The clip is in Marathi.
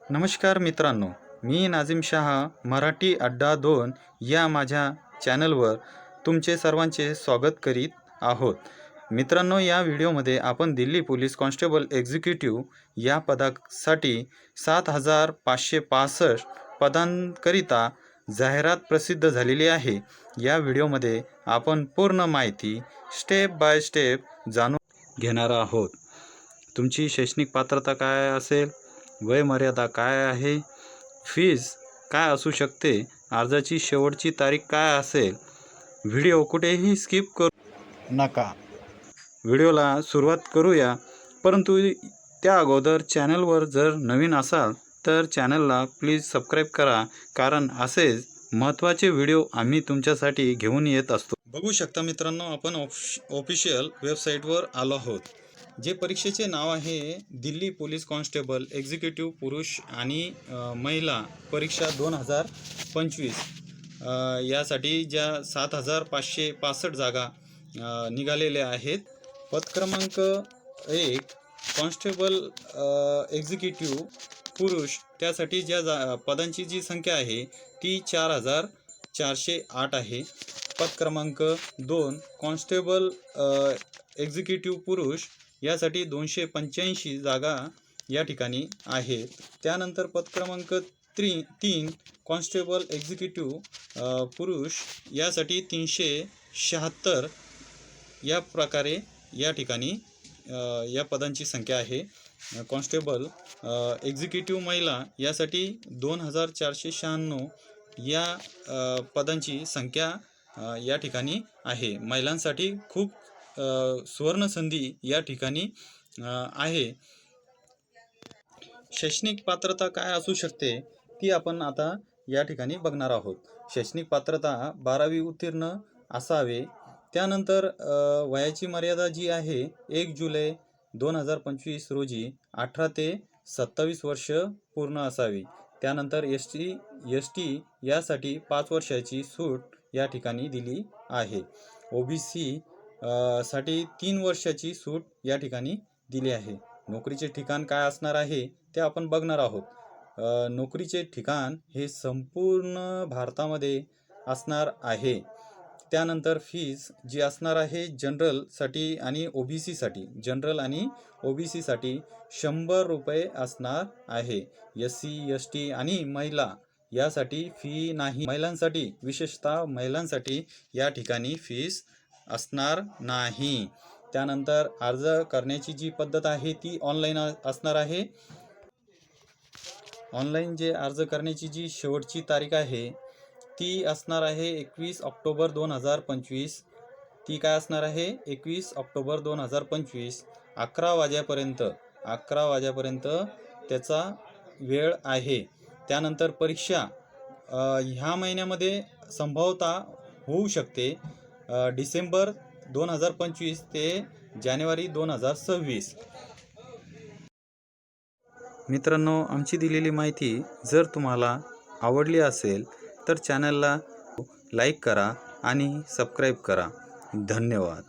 नमस्कार मित्रांनो, मी नाझीम शहा मराठी अड्डा 2 या माझ्या चॅनलवर तुमचे सर्वांचे स्वागत करीत आहोत. मित्रांनो, या व्हिडिओमध्ये आपण दिल्ली पोलीस कॉन्स्टेबल एक्झिक्युटिव्ह या पदासाठी 7,565 पदांकरिता जाहिरात प्रसिद्ध झालेली आहे. या व्हिडिओमध्ये आपण पूर्ण माहिती स्टेप बाय स्टेप जाणून घेणार आहोत. तुमची शैक्षणिक पात्रता काय असेल, वयमर्यादा काय आहे, फीज काय असू शकते, अर्जाची शेवटची तारीख काय असेल. व्हिडिओ कुठेही स्किप करू नका. व्हिडिओला सुरुवात करूया. परंतु त्या अगोदर चॅनलवर जर नवीन असाल तर चॅनलला प्लीज सबस्क्राईब करा, कारण असेच महत्त्वाचे व्हिडिओ आम्ही तुमच्यासाठी घेऊन येत असतो. बघू शकता मित्रांनो, आपण ऑफिशियल वेबसाईटवर आलो आहोत. जे परीक्षेचे नाव आहे दिल्ली पोलीस कॉन्स्टेबल एक्झिक्युटिव्ह पुरुष आणि महिला परीक्षा 2025 यासाठी ज्या 7,565 जागा निघालेल्या आहेत. पद क्रमांक 1 कॉन्स्टेबल एक्झिक्युटिव्ह पुरुष, त्यासाठी ज्या पदांची जी संख्या आहे ती 4,408 आहे. पद क्रमांक 2 कॉन्स्टेबल एक्झिक्युटिव्ह पुरुष यासाठी 285 जागा या ठिकाणी आहेत. त्यानंतर पद क्रमांक 3 कॉन्स्टेबल एक्झिक्युटिव्ह पुरुष यासाठी 376 या प्रकारे या ठिकाणी या पदांची संख्या आहे. कॉन्स्टेबल एक्झिक्युटिव्ह महिला यासाठी 2,496 या पदांची संख्या या ठिकाणी आहे. महिलांसाठी खूप सुवर्णसंधी या ठिकाणी आहे. शैक्षणिक पात्रता काय असू शकते ती आपण आता या ठिकाणी बघणार आहोत. शैक्षणिक पात्रता 12वी उत्तीर्ण असावे. त्यानंतर वयाची मर्यादा जी आहे 1 जुलै 2025 रोजी 18 ते 27 वर्ष पूर्ण असावी. त्यानंतर एस टी यासाठी 5 वर्षाची सूट या ठिकाणी दिली आहे. OBC साठी 3 वर्षाची सूट या ठिकाणी दिली आहे. नोकरीचे ठिकाण काय असणार आहे ते आपण बघणार आहोत. नोकरीचे ठिकाण हे संपूर्ण भारतामध्ये असणार आहे. त्यानंतर फीज जी असणार आहे जनरलसाठी आणि OBC साठी, जनरल आणि OBC साठी 100 रुपये असणार आहे. SC ST आणि महिला यासाठी फी नाही. महिलांसाठी, विशेषतः महिलांसाठी या ठिकाणी फीस असणार नाही. त्यानंतर अर्ज करण्याची जी पद्धत आहे ती ऑनलाईन असणार आहे. ऑनलाईन जे अर्ज करण्याची जी शेवटची तारीख आहे ती असणार आहे 21 ऑक्टोबर 2025. ती काय असणार आहे 21 ऑक्टोबर 2025 11 वाजेपर्यंत त्याचा वेळ आहे. त्यानंतर परीक्षा ह्या महिन्यामध्ये संभवतः होऊ शकते. डिसेंबर 2025 ते जानेवारी 2026. मित्रांनो, आमची दिलेली माहिती जर तुम्हाला आवडली असेल तर चॅनलला लाईक करा आणि सबस्क्राईब करा. धन्यवाद.